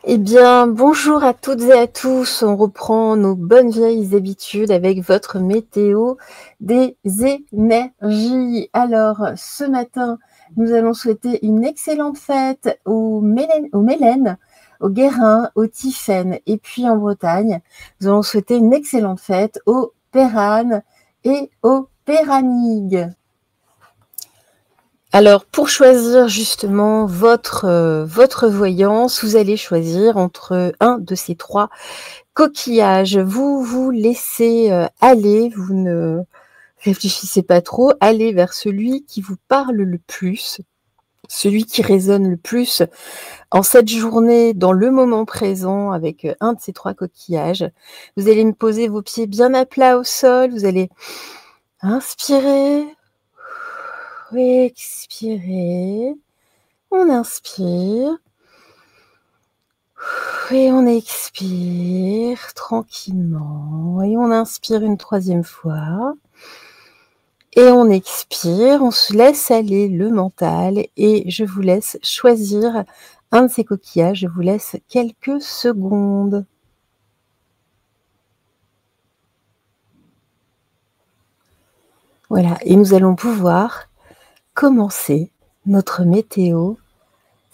Eh bien, bonjour à toutes et à tous. On reprend nos bonnes vieilles habitudes avec votre météo des énergies. Alors, ce matin, nous allons souhaiter une excellente fête aux Mélènes, aux Guérins, aux Tiphaine. Et puis en Bretagne, nous allons souhaiter une excellente fête aux Péranes et aux Péranigues. Alors, pour choisir justement votre voyance, vous allez choisir entre un de ces 3 coquillages. Vous vous laissez aller, vous ne réfléchissez pas trop, allez vers celui qui vous parle le plus, celui qui résonne le plus en cette journée, dans le moment présent, avec un de ces 3 coquillages. Vous allez me poser vos pieds bien à plat au sol, vous allez inspirer, expirer, on inspire et on expire tranquillement et on inspire une 3e fois et on expire, on se laisse aller le mental et je vous laisse choisir un de ces coquillages, je vous laisse quelques secondes. Voilà, et nous allons pouvoir commencer notre météo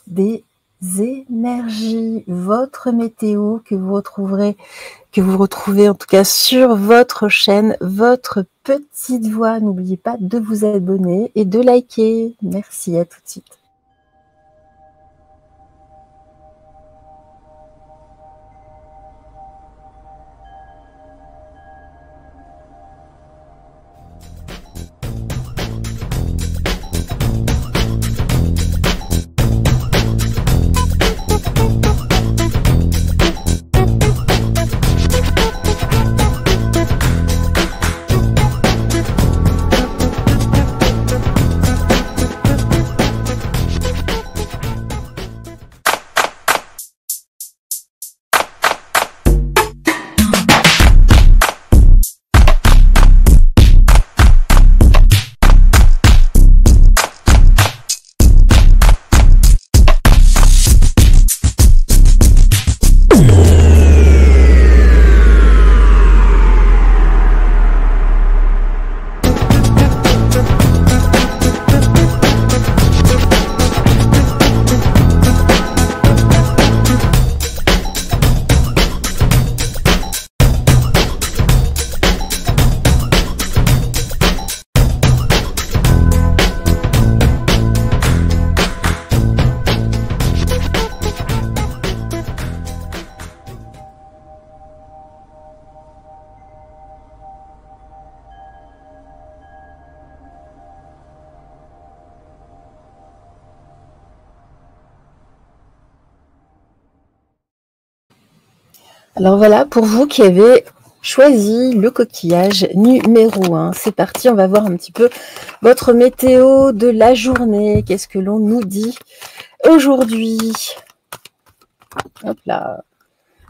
des énergies, votre météo que vous retrouvez en tout cas sur votre chaîne, votre petite voix. N'oubliez pas de vous abonner et de liker. Merci, à tout de suite. Alors voilà, pour vous qui avez choisi le coquillage numéro 1, c'est parti, on va voir un petit peu votre météo de la journée. Qu'est-ce que l'on nous dit aujourd'hui? Hop là.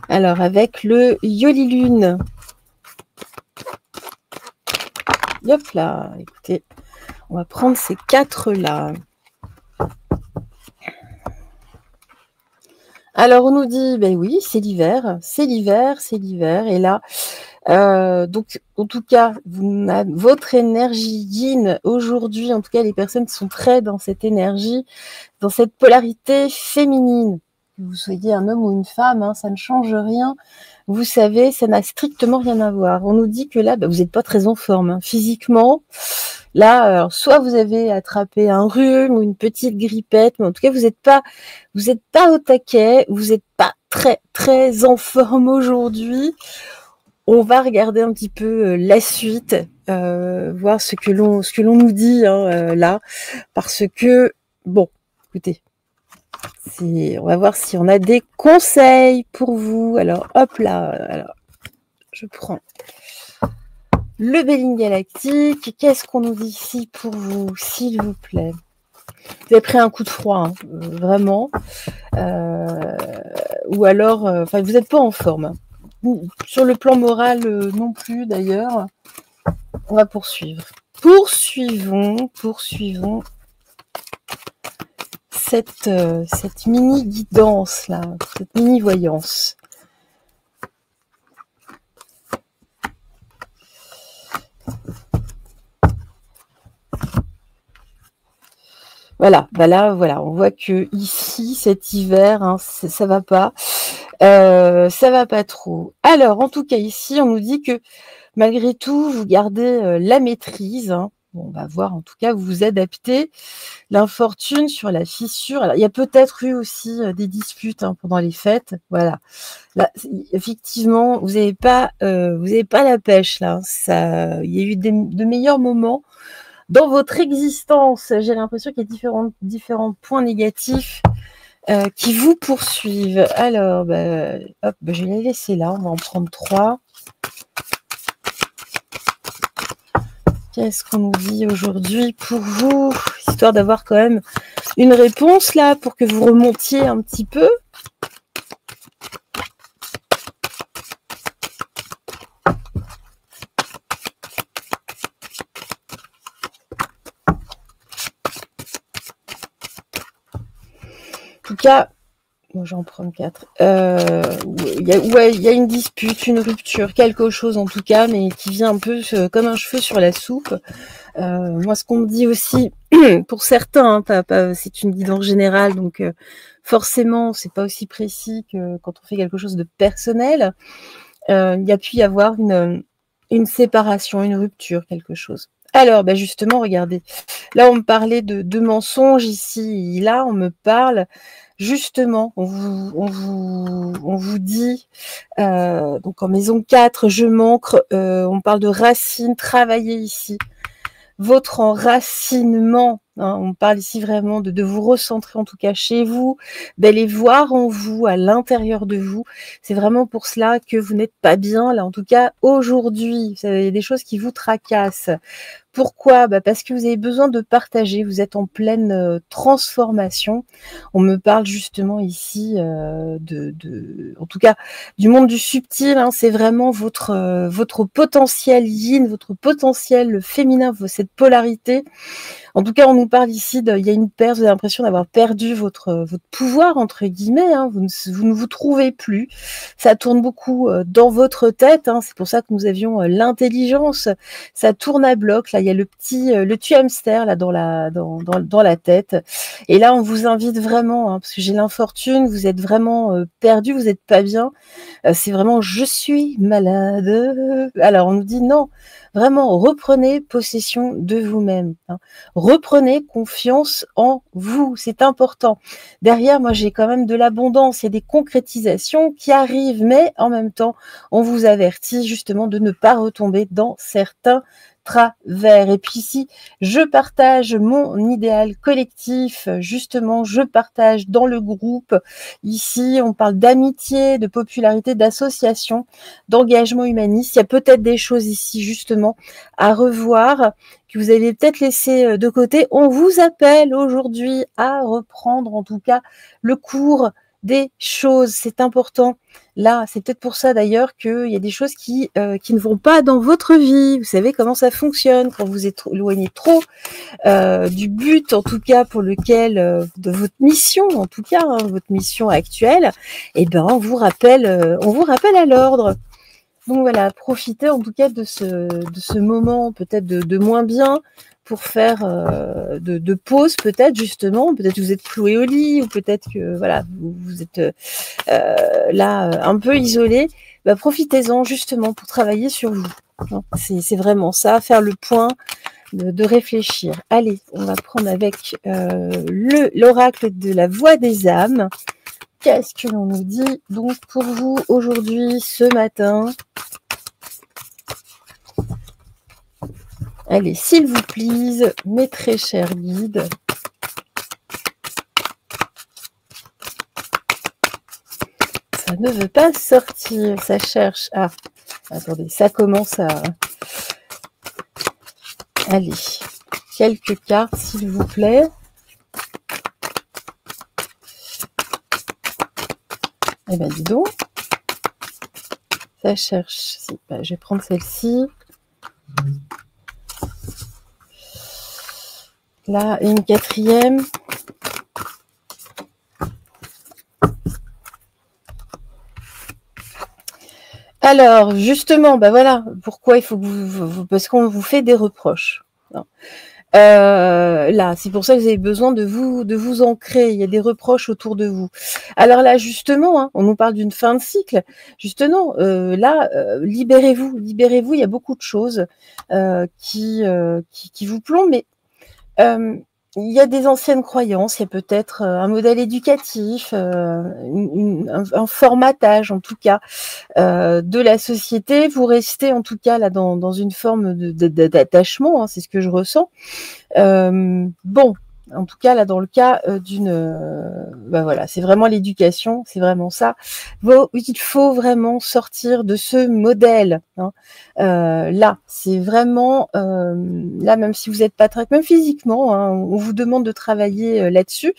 Alors, avec le Yoli Lune. Hop là, écoutez, on va prendre ces 4-là. Alors, on nous dit, ben oui, c'est l'hiver, c'est l'hiver, c'est l'hiver. Et là, donc, en tout cas, votre énergie yin aujourd'hui, en tout cas, les personnes qui sont très dans cette énergie, dans cette polarité féminine, que vous soyez un homme ou une femme, hein, ça ne change rien. Vous savez, ça n'a strictement rien à voir. On nous dit que là, vous n'êtes pas très en forme, hein, physiquement. Là, alors, soit vous avez attrapé un rhume ou une petite grippette, mais en tout cas, vous n'êtes pas au taquet, vous n'êtes pas très, très en forme aujourd'hui. On va regarder un petit peu la suite, voir ce que l'on nous dit là, parce que, bon, écoutez, on va voir si on a des conseils pour vous. Alors, hop là, alors, je prends le Béline Galactique. Qu'est-ce qu'on nous dit ici pour vous, s'il vous plaît? Vous avez pris un coup de froid, hein, vraiment. Ou alors, vous n'êtes pas en forme. Sur le plan moral, non plus, d'ailleurs. On va poursuivre. Poursuivons. cette mini guidance là, cette mini voyance. Voilà, bah là, voilà, on voit que ici, cet hiver, hein, ça va pas, ça va pas trop. Alors, en tout cas, ici, on nous dit que malgré tout, vous gardez la maîtrise. Hein. Bon, on va voir, en tout cas, vous vous adaptez. L'infortune sur la fissure. Alors, il y a peut-être eu aussi des disputes hein, pendant les fêtes. Voilà. Là, effectivement, vous n'avez pas la pêche là. Ça, il y a eu de meilleurs moments. Dans votre existence, j'ai l'impression qu'il y a différents points négatifs qui vous poursuivent. Alors, bah, hop, bah, je vais les laisser là. On va en prendre 3. Qu'est-ce qu'on nous dit aujourd'hui pour vous? Histoire d'avoir quand même une réponse là pour que vous remontiez un petit peu. En tout cas, bon, j'en prends 4. Il y a une dispute, une rupture, quelque chose en tout cas, mais qui vient un peu comme un cheveu sur la soupe. Moi, ce qu'on me dit aussi, pour certains, hein, c'est une guidance générale, donc forcément, c'est pas aussi précis que quand on fait quelque chose de personnel. Il y a pu y avoir une séparation, une rupture, quelque chose. Alors, bah justement, regardez. Là, on me parlait de mensonges ici. Là, on me parle, justement, on vous dit, donc en maison 4, je manque, on parle de racines, travailler ici. Votre enracinement, hein, on parle ici vraiment de vous recentrer en tout cas chez vous, d'aller voir en vous, à l'intérieur de vous. C'est vraiment pour cela que vous n'êtes pas bien, là en tout cas aujourd'hui. Vous savez, il y a des choses qui vous tracassent. Pourquoi? Bah parce que vous avez besoin de partager, vous êtes en pleine transformation. On me parle justement ici en tout cas, du monde du subtil. Hein, c'est vraiment votre potentiel yin, votre potentiel féminin, cette polarité. En tout cas, on nous parle ici, il y a une perte, vous avez l'impression d'avoir perdu votre pouvoir, entre guillemets, hein, vous ne vous trouvez plus. Ça tourne beaucoup dans votre tête, hein, c'est pour ça que nous avions l'intelligence, ça tourne à bloc, là, il y a le petit hamster là, dans la tête. Et là, on vous invite vraiment, hein, parce que j'ai l'infortune, vous êtes vraiment perdu, vous n'êtes pas bien. C'est vraiment « je suis malade ». Alors, on nous dit non, vraiment, reprenez possession de vous-même. Hein. Reprenez confiance en vous, c'est important. Derrière, moi, j'ai quand même de l'abondance, il y a des concrétisations qui arrivent, mais en même temps, on vous avertit justement de ne pas retomber dans certains travers. Et puis ici, je partage mon idéal collectif, justement, je partage dans le groupe. Ici, on parle d'amitié, de popularité, d'association, d'engagement humaniste. Il y a peut-être des choses ici, justement, à revoir, que vous avez peut-être laissé de côté. On vous appelle aujourd'hui à reprendre, en tout cas, le cours des choses. C'est important. Là, c'est peut-être pour ça d'ailleurs qu'il y a des choses qui ne vont pas dans votre vie. Vous savez comment ça fonctionne quand vous êtes éloigné trop du but, en tout cas pour lequel, de votre mission, en tout cas, hein, votre mission actuelle. Et ben, on vous rappelle à l'ordre. Donc voilà, profitez en tout cas de ce moment peut-être de moins bien pour faire de pause peut-être justement, peut-être que vous êtes cloué au lit ou peut-être que voilà vous êtes là un peu isolé. Bah, profitez-en justement pour travailler sur vous. C'est vraiment ça, faire le point, de réfléchir. Allez, on va prendre avec l'oracle de la voix des âmes. Qu'est-ce que l'on nous dit donc pour vous aujourd'hui, ce matin? Allez, s'il vous plaît, mes très chers guides. Ça ne veut pas sortir, ça cherche. Ah, attendez, ça commence à... Allez, quelques cartes, s'il vous plaît. Eh bien, dis donc. Ça cherche. Ben, je vais prendre celle-ci. Là, une quatrième. Alors, justement, bah voilà, pourquoi il faut que parce qu'on vous fait des reproches. Là, c'est pour ça que vous avez besoin de vous ancrer. Il y a des reproches autour de vous. Alors là, justement, on nous parle d'une fin de cycle. Justement, là, libérez-vous, libérez-vous. Il y a beaucoup de choses qui vous plombent, mais il y a des anciennes croyances, il y a peut-être un modèle éducatif, un formatage en tout cas de la société. Vous restez en tout cas là dans une forme d'attachement, c'est ce que je ressens. Bon, en tout cas là dans le cas bah voilà, c'est vraiment l'éducation, c'est vraiment ça. Il faut vraiment sortir de ce modèle. Là, c'est vraiment là, même si vous n'êtes pas très, même physiquement, on vous demande de travailler là-dessus,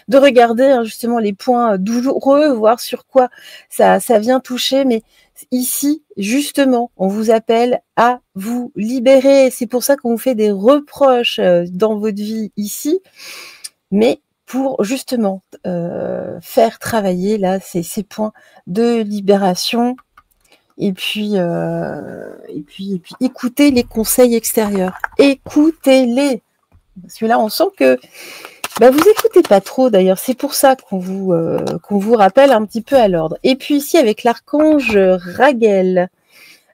de regarder justement les points douloureux, voir sur quoi ça vient toucher, mais ici, justement, on vous appelle à vous libérer. C'est pour ça qu'on vous fait des reproches dans votre vie ici, mais pour justement faire travailler là ces points de libération. Et puis écoutez les conseils extérieurs. Écoutez-les. Parce que là, on sent que vous écoutez pas trop d'ailleurs. C'est pour ça qu'on vous rappelle un petit peu à l'ordre. Et puis ici, avec l'archange Raguel.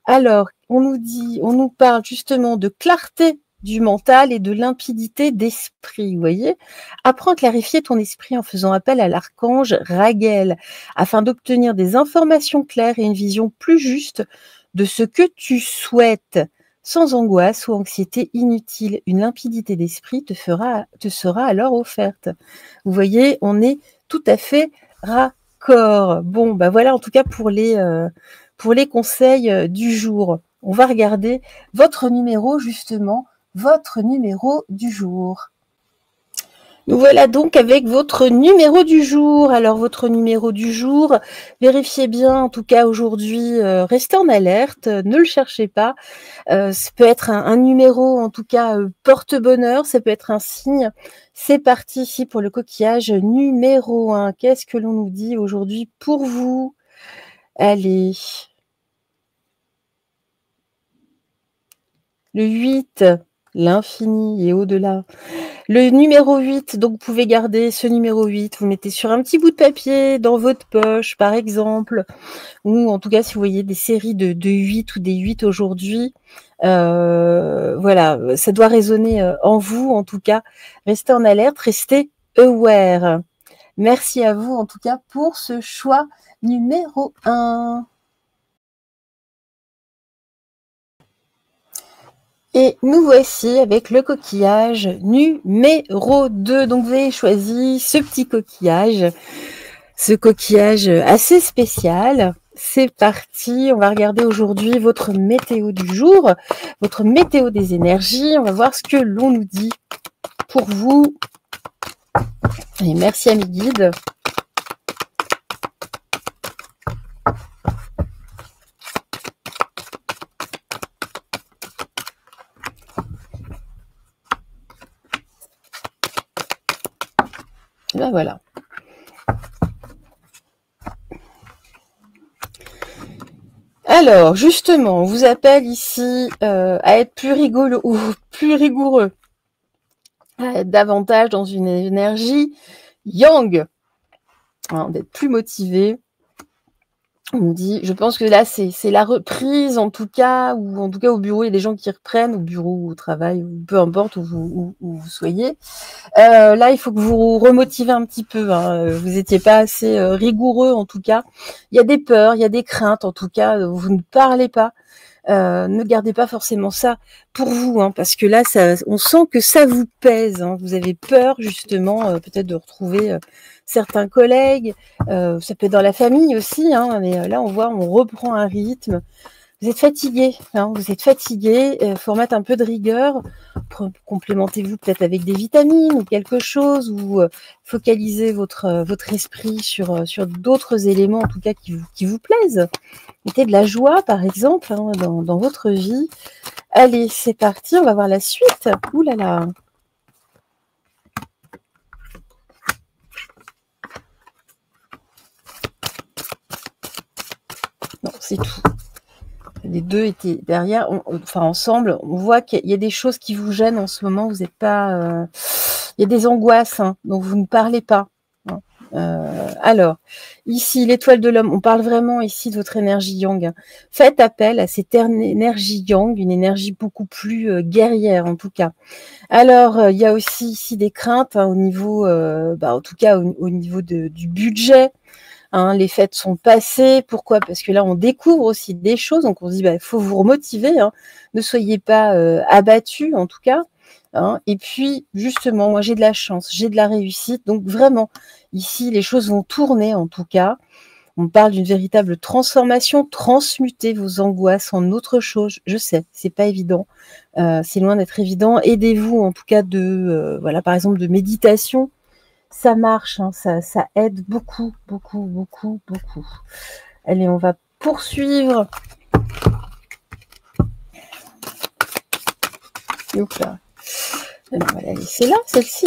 Alors, on nous parle justement de clarté du mental et de limpidité d'esprit, vous voyez. Apprends à clarifier ton esprit en faisant appel à l'archange Raguel, afin d'obtenir des informations claires et une vision plus juste de ce que tu souhaites, sans angoisse ou anxiété inutile. Une limpidité d'esprit te sera alors offerte. Vous voyez, on est tout à fait raccord. Bon, voilà en tout cas pour les conseils du jour. On va regarder votre numéro justement, votre numéro du jour. Nous voilà donc avec votre numéro du jour. Alors votre numéro du jour, vérifiez bien en tout cas aujourd'hui, restez en alerte, ne le cherchez pas. Ça peut être un numéro en tout cas porte-bonheur, ça peut être un signe. C'est parti ici pour le coquillage numéro 1. Qu'est-ce que l'on nous dit aujourd'hui pour vous? Allez. Le 8, l'infini et au-delà. Le numéro 8, donc vous pouvez garder ce numéro 8, vous mettez sur un petit bout de papier dans votre poche, par exemple, ou en tout cas si vous voyez des séries de 8 ou des 8 aujourd'hui, voilà, ça doit résonner en vous, en tout cas. Restez en alerte, restez aware. Merci à vous, en tout cas, pour ce choix numéro 1. Et nous voici avec le coquillage numéro 2. Donc vous avez choisi ce petit coquillage, ce coquillage assez spécial. C'est parti, on va regarder aujourd'hui votre météo du jour, votre météo des énergies. On va voir ce que l'on nous dit pour vous. Et merci à mes guides. Et ben voilà. Alors, justement, on vous appelle ici à être plus rigolo ou plus rigoureux, à être davantage dans une énergie yang, d'être plus motivé. On me dit, je pense que là, c'est la reprise, en tout cas, ou en tout cas au bureau, il y a des gens qui reprennent, au bureau ou au travail, ou peu importe où vous soyez. Là, il faut que vous remotivez un petit peu. Vous n'étiez pas assez rigoureux, en tout cas. Il y a des peurs, il y a des craintes, en tout cas. Vous ne parlez pas. Ne gardez pas forcément ça pour vous, parce que là, on sent que ça vous pèse. Vous avez peur, justement, peut-être de retrouver certains collègues. Ça peut être dans la famille aussi, mais là, on reprend un rythme. Vous êtes fatigué, vous êtes fatigué. Faut remettre un peu de rigueur. Complémentez-vous peut-être avec des vitamines ou quelque chose, ou focalisez votre esprit sur d'autres éléments, en tout cas qui vous plaisent. Mettez de la joie, par exemple, dans votre vie. Allez, c'est parti, on va voir la suite. Ouh là là. Non, c'est tout. les deux étaient derrière, enfin ensemble. On voit qu'il y a des choses qui vous gênent en ce moment. Vous n'êtes pas... il y a des angoisses, hein, dont vous ne parlez pas. Hein. Alors, ici, l'étoile de l'homme, on parle vraiment ici de votre énergie yang. Hein. Faites appel à cette énergie yang, une énergie beaucoup plus guerrière en tout cas. Alors, il y a aussi ici des craintes hein, au niveau, en tout cas au niveau du budget. Hein, les fêtes sont passées. Pourquoi? Parce que là, on découvre aussi des choses. Donc, on se dit, il faut vous remotiver. Hein. Ne soyez pas abattus, en tout cas. Hein. Et puis, justement, moi, j'ai de la chance, j'ai de la réussite. Donc, vraiment, ici, les choses vont tourner, en tout cas. On parle d'une véritable transformation, transmuter vos angoisses en autre chose. Je sais, c'est pas évident. C'est loin d'être évident. Aidez-vous, en tout cas, voilà, par exemple, de méditation. Ça marche, hein, ça aide beaucoup, beaucoup, beaucoup, beaucoup. Allez, on va poursuivre. Hop là. Alors, on va la laisser là, celle-ci.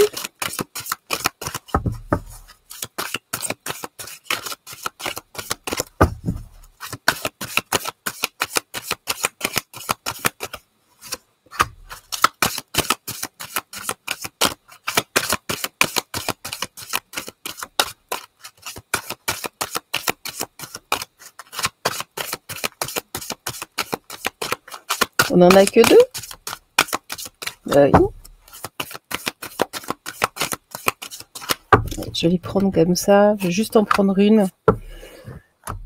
On n'en a que deux. Oui. Je vais les prendre comme ça. Je vais juste en prendre une.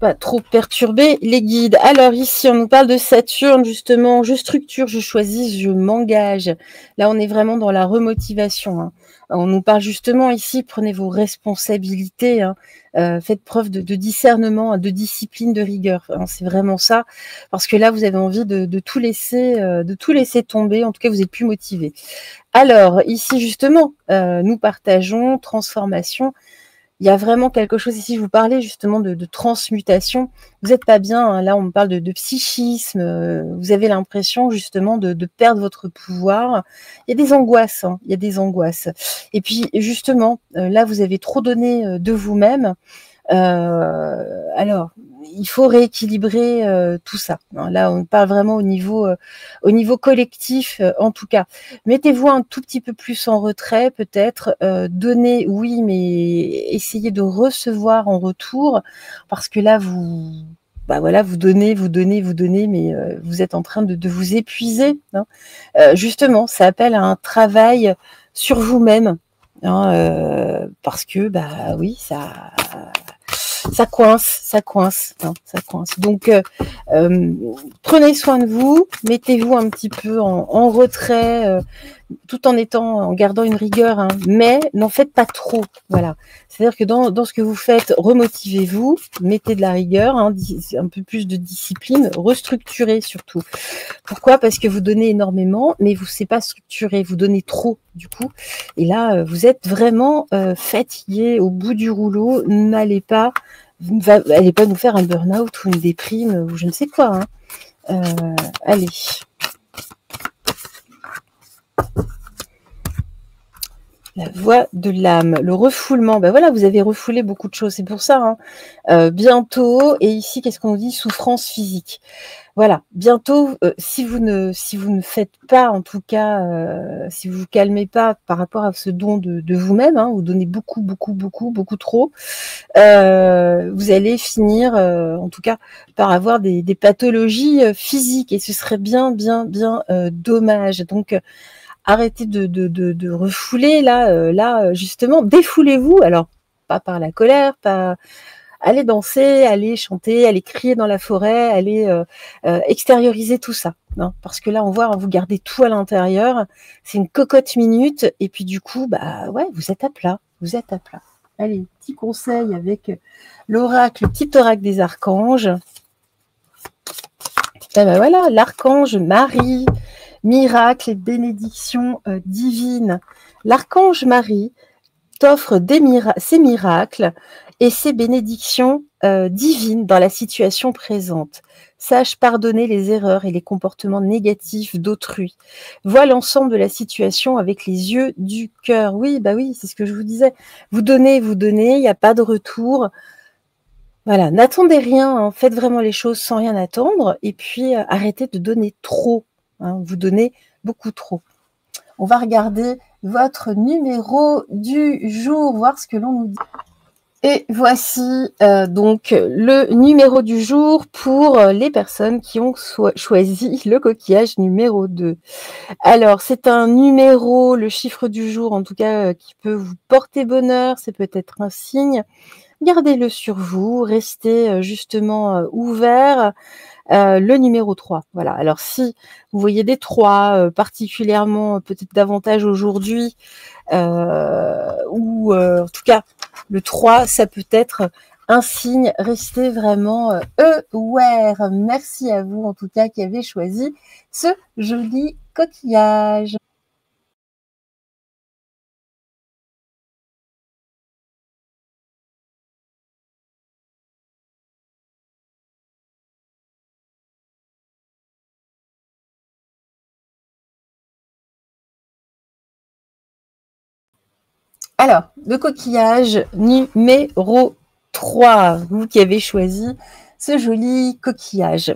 Pas trop perturber les guides. Alors ici, on nous parle de Saturne, justement. Je structure, je choisis, je m'engage. Là, on est vraiment dans la remotivation. Hein. On nous parle justement ici, prenez vos responsabilités. Hein. Faites preuve de discernement, de discipline, de rigueur. Hein, c'est vraiment ça. Parce que là, vous avez envie de tout laisser tomber. En tout cas, vous êtes plus motivé. Alors, ici, justement, nous partageons transformation. Il y a vraiment quelque chose ici, je vous parlais justement de transmutation. Vous n'êtes pas bien, hein, là on me parle de psychisme, vous avez l'impression justement de perdre votre pouvoir. Il y a des angoisses, hein, il y a des angoisses. Et puis justement, là vous avez trop donné de vous-même. Alors, il faut rééquilibrer tout ça. Là, on parle vraiment au niveau collectif, en tout cas. Mettez-vous un tout petit peu plus en retrait, peut-être. Donnez, oui, mais essayez de recevoir en retour, parce que là, voilà, vous donnez, mais vous êtes en train de vous épuiser. Hein. Justement, ça appelle à un travail sur vous-même. Hein, parce que, oui, ça coince, hein, ça coince. Donc, prenez soin de vous, mettez-vous un petit peu en retrait, tout en gardant une rigueur, hein, mais n'en faites pas trop. Voilà. C'est-à-dire que dans ce que vous faites, remotivez-vous, mettez de la rigueur, hein, un peu plus de discipline, restructurez surtout. Pourquoi? Parce que vous donnez énormément, mais vous ne savez pas structurer, vous donnez trop du coup. Et là, vous êtes vraiment fatigué, au bout du rouleau, n'allez pas nous faire un burn-out ou une déprime ou je ne sais quoi. Hein. Allez. La voix de l'âme, le refoulement. Ben voilà, vous avez refoulé beaucoup de choses, c'est pour ça. Hein. Bientôt, et ici, qu'est-ce qu'on dit? Souffrance physique. Voilà, bientôt, si vous ne faites pas, en tout cas, si vous vous calmez pas par rapport à ce don de vous-même, hein, vous donnez beaucoup, beaucoup, beaucoup, beaucoup trop, vous allez finir, en tout cas, par avoir des pathologies physiques, et ce serait bien, bien, bien dommage. Donc, arrêtez de refouler, là, justement, défoulez-vous. Alors, pas par la colère, pas... Allez danser, allez chanter, allez crier dans la forêt, allez extérioriser tout ça. Hein, parce que là, on voit, vous gardez tout à l'intérieur. C'est une cocotte minute. Et puis du coup, ouais, vous êtes à plat. Vous êtes à plat. Allez, petit conseil avec l'oracle, le petit oracle des archanges. Et ben voilà, l'archange Marie, miracle et bénédiction divine. L'archange Marie t'offre ses miracles et ses bénédictions divines dans la situation présente. Sache pardonner les erreurs et les comportements négatifs d'autrui. Vois l'ensemble de la situation avec les yeux du cœur. Oui, oui, c'est ce que je vous disais. Vous donnez, il n'y a pas de retour. Voilà, n'attendez rien, hein, faites vraiment les choses sans rien attendre et puis, arrêtez de donner trop, hein, vous donnez beaucoup trop. On va regarder votre numéro du jour, voir ce que l'on nous dit. Et voici donc le numéro du jour pour les personnes qui ont choisi le coquillage numéro 2. Alors, c'est un numéro, le chiffre du jour en tout cas, qui peut vous porter bonheur, c'est peut-être un signe. Gardez-le sur vous, restez justement ouvert. Le numéro 3, voilà. Alors si vous voyez des 3, particulièrement peut-être davantage aujourd'hui, ou en tout cas le 3, ça peut être un signe. Restez vraiment aware. Merci à vous en tout cas qui avez choisi ce joli coquillage. Alors, le coquillage numéro 3, vous qui avez choisi ce joli coquillage.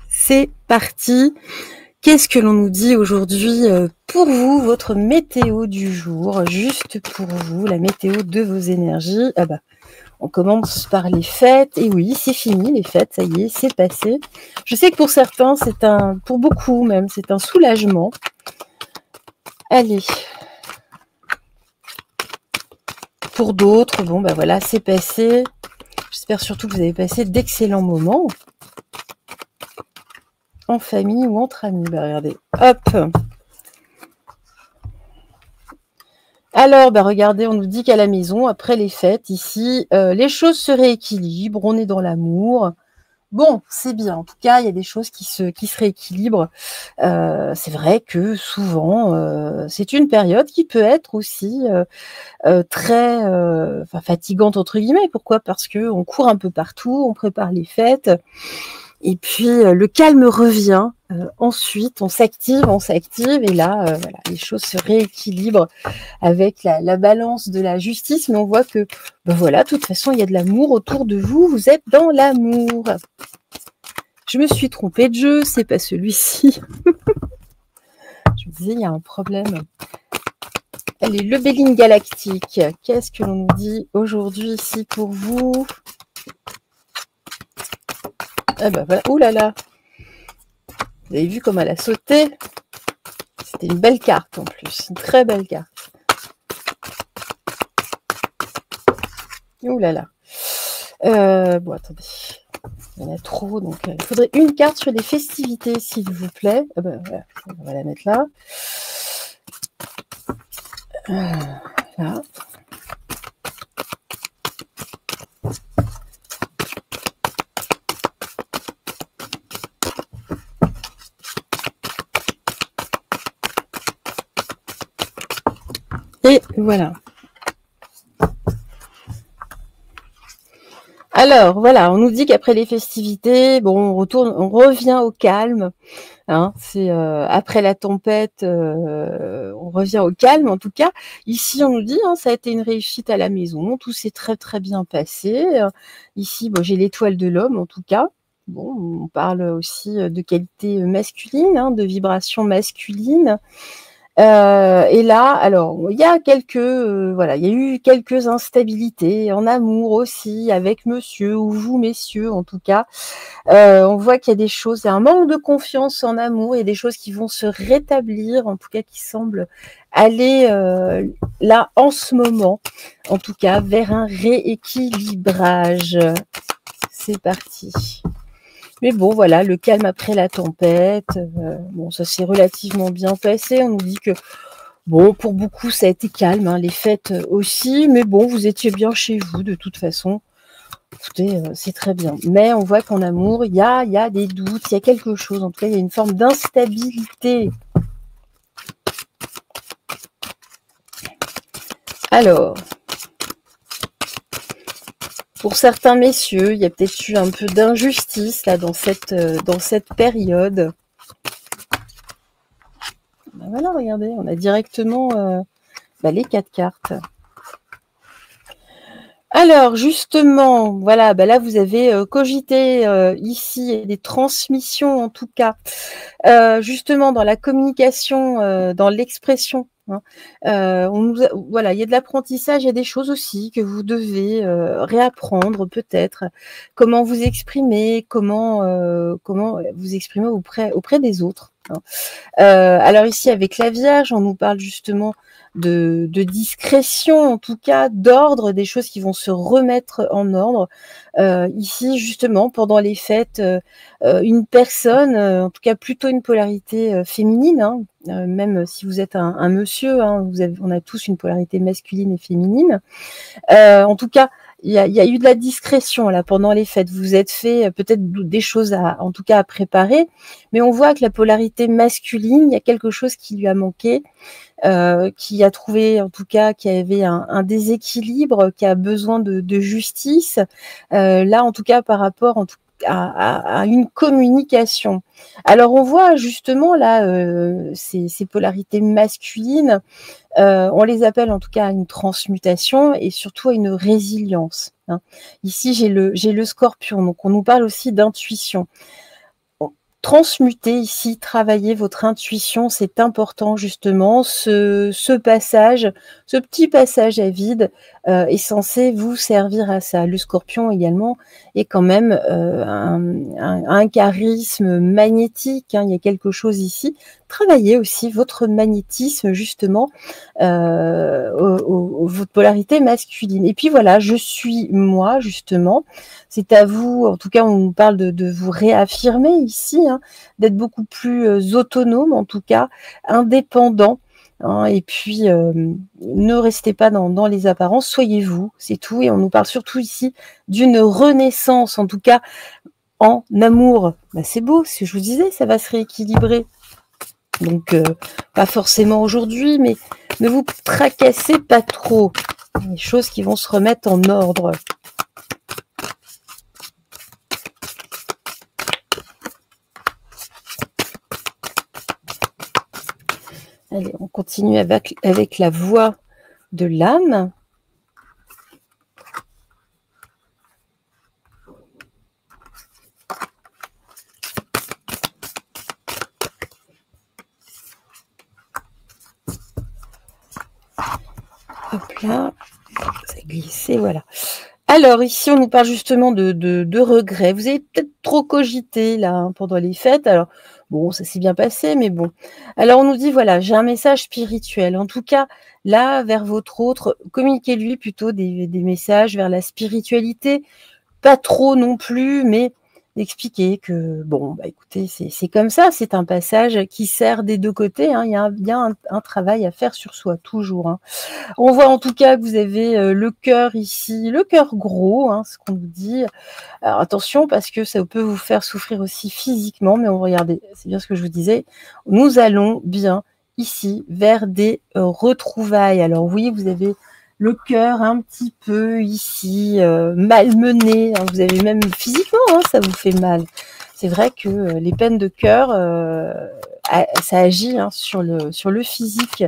C'est parti. Qu'est-ce que l'on nous dit aujourd'hui pour vous, votre météo du jour, juste pour vous, la météo de vos énergies? Ah bah, on commence par les fêtes, et oui, c'est fini les fêtes, ça y est, c'est passé. Je sais que pour certains, pour beaucoup même, c'est un soulagement. Allez. Pour d'autres, bon bah voilà, c'est passé. J'espère surtout que vous avez passé d'excellents moments. En famille ou entre amis, bah regardez, hop. Alors, bah regardez, on nous dit qu'à la maison, après les fêtes, ici, les choses se rééquilibrent, on est dans l'amour. Bon, c'est bien. En tout cas, il y a des choses qui se rééquilibrent. C'est vrai que souvent, c'est une période qui peut être aussi très fatigante entre guillemets. Pourquoi? Parce que on court un peu partout, on prépare les fêtes. Et puis le calme revient. Ensuite, on s'active, et là, voilà, les choses se rééquilibrent avec la balance de la justice. Mais on voit que, ben voilà, de toute façon, il y a de l'amour autour de vous. Vous êtes dans l'amour. Je me suis trompée de jeu, c'est pas celui-ci. Je me disais, il y a un problème. Allez, le Béline Galactique. Qu'est-ce que l'on nous dit aujourd'hui ici pour vous? Ah bah voilà, ouh là là. Vous avez vu comme elle a sauté? C'était une belle carte en plus, une très belle carte. Ouh là là. Bon, attendez. Il y en a trop, donc il faudrait une carte sur les festivités, s'il vous plaît. Ah bah, voilà, on va la mettre là. Là. Et voilà. Alors, voilà, on nous dit qu'après les festivités, bon, on revient au calme. Hein, c'est après la tempête, on revient au calme. En tout cas, ici, on nous dit, hein, ça a été une réussite à la maison. Tout s'est très, très bien passé. Ici, bon, j'ai l'étoile de l'homme, en tout cas. Bon, on parle aussi de qualité masculine, hein, de vibration masculine. Et là, alors, il y a voilà, il y a eu quelques instabilités en amour aussi avec monsieur ou vous, messieurs, en tout cas. On voit qu'il y a des choses, il y a un manque de confiance en amour, il y a des choses qui vont se rétablir, en tout cas qui semblent aller là en ce moment, en tout cas vers un rééquilibrage. C'est parti. Mais bon, voilà, le calme après la tempête. Bon, ça s'est relativement bien passé. On nous dit que, bon, pour beaucoup, ça a été calme, hein, les fêtes aussi. Mais bon, vous étiez bien chez vous, de toute façon. Écoutez, c'est très bien. Mais on voit qu'en amour, il y a des doutes, il y a quelque chose. En tout cas, il y a une forme d'instabilité. Alors, pour certains messieurs, il y a peut-être eu un peu d'injustice là dans cette période. Ben voilà, regardez, on a directement les 4 cartes. Alors justement, voilà, bah là vous avez cogité ici des transmissions en tout cas, justement dans la communication, dans l'expression. Hein. Voilà, il y a de l'apprentissage, il y a des choses aussi que vous devez réapprendre peut-être. Comment vous exprimer, comment vous exprimer auprès des autres. Hein. Alors ici, avec la Vierge, on nous parle justement de discrétion, en tout cas d'ordre, des choses qui vont se remettre en ordre. Ici, justement, pendant les fêtes, une personne, en tout cas plutôt une polarité féminine, hein, même si vous êtes un monsieur, hein, on a tous une polarité masculine et féminine. En tout cas, il y a eu de la discrétion là pendant les fêtes. Vous êtes fait peut-être des choses en tout cas à préparer, mais on voit que la polarité masculine, il y a quelque chose qui lui a manqué, qui a trouvé, en tout cas, qui avait un déséquilibre, qui a besoin de justice. Là, en tout cas, par rapport à une communication. Alors, on voit justement là ces polarités masculines. On les appelle en tout cas à une transmutation et surtout à une résilience. Hein. Ici, j'ai le Scorpion, donc on nous parle aussi d'intuition. Transmuter ici, travailler votre intuition, c'est important justement. Ce passage, ce petit passage à vide est censé vous servir à ça. Le Scorpion également est quand même un charisme magnétique. Hein, il y a quelque chose ici. Travaillez aussi votre magnétisme justement, votre polarité masculine. Et puis voilà, je suis moi justement. C'est à vous, en tout cas, on nous parle de vous réaffirmer ici, hein, d'être beaucoup plus autonome, en tout cas, indépendant. Hein, et puis, ne restez pas dans les apparences, soyez vous, c'est tout. Et on nous parle surtout ici d'une renaissance, en tout cas, en amour. Bah, c'est beau, ce que je vous disais, ça va se rééquilibrer. Donc, pas forcément aujourd'hui, mais ne vous tracassez pas trop. Les choses qui vont se remettre en ordre. Allez, on continue avec la voix de l'âme. Hop là, ça a glissé, voilà. Alors ici, on nous parle justement de regrets. Vous avez peut-être trop cogité là hein, pendant les fêtes. Alors bon, ça s'est bien passé, mais bon. Alors on nous dit voilà, j'ai un message spirituel. En tout cas, là, vers votre autre, communiquez-lui plutôt des messages vers la spiritualité. Pas trop non plus, mais d'expliquer que bon, bah écoutez, c'est comme ça, c'est un passage qui sert des deux côtés. Hein. Il y a un travail à faire sur soi, toujours. Hein. On voit en tout cas que vous avez le cœur ici, le cœur gros, hein, ce qu'on vous dit. Alors attention, parce que ça peut vous faire souffrir aussi physiquement, mais on va regarder, c'est bien ce que je vous disais. Nous allons bien ici vers des retrouvailles. Alors oui, vous avez le cœur un petit peu ici malmené. Hein, vous avez même physiquement, hein, ça vous fait mal. C'est vrai que les peines de cœur, ça agit hein, sur le physique.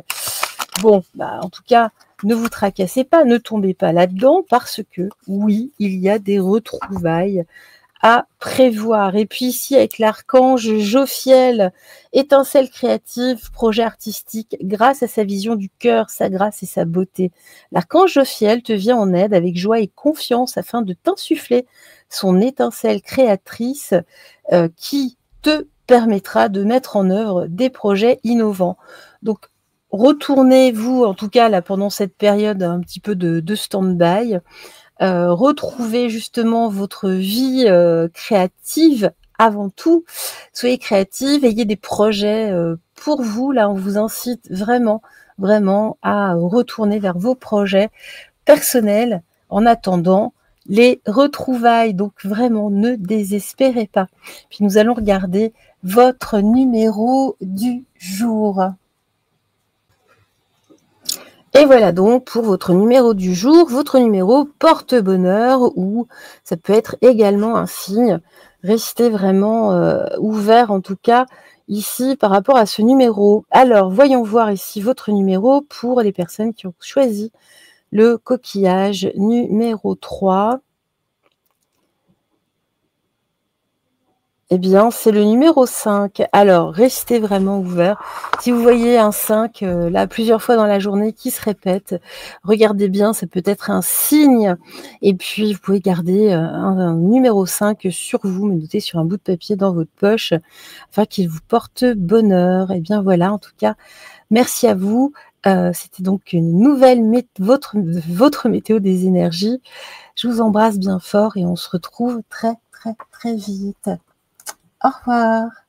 Bon, bah, en tout cas, ne vous tracassez pas, ne tombez pas là-dedans parce que, oui, il y a des retrouvailles à prévoir. Et puis ici, avec l'archange Jophiel, étincelle créative, projet artistique, grâce à sa vision du cœur, sa grâce et sa beauté. L'archange Jophiel te vient en aide avec joie et confiance afin de t'insuffler son étincelle créatrice qui te permettra de mettre en œuvre des projets innovants. Donc, retournez-vous, en tout cas là pendant cette période un petit peu de stand-by, retrouvez justement votre vie créative avant tout. Soyez créative, ayez des projets pour vous. Là, on vous incite vraiment, vraiment à retourner vers vos projets personnels en attendant les retrouvailles. Donc vraiment, ne désespérez pas. Puis nous allons regarder votre numéro du jour. Et voilà donc pour votre numéro du jour, votre numéro porte-bonheur ou ça peut être également un signe. Restez vraiment ouvert en tout cas ici par rapport à ce numéro. Alors voyons voir ici votre numéro pour les personnes qui ont choisi le coquillage numéro 3. Eh bien, c'est le numéro 5. Alors, restez vraiment ouverts. Si vous voyez un 5, là, plusieurs fois dans la journée qui se répète, regardez bien, ça peut être un signe. Et puis, vous pouvez garder un numéro 5 sur vous, me noter sur un bout de papier dans votre poche, afin qu'il vous porte bonheur. Eh bien, voilà, en tout cas, merci à vous. C'était donc une nouvelle votre météo des énergies. Je vous embrasse bien fort et on se retrouve très, très, très vite. Au revoir.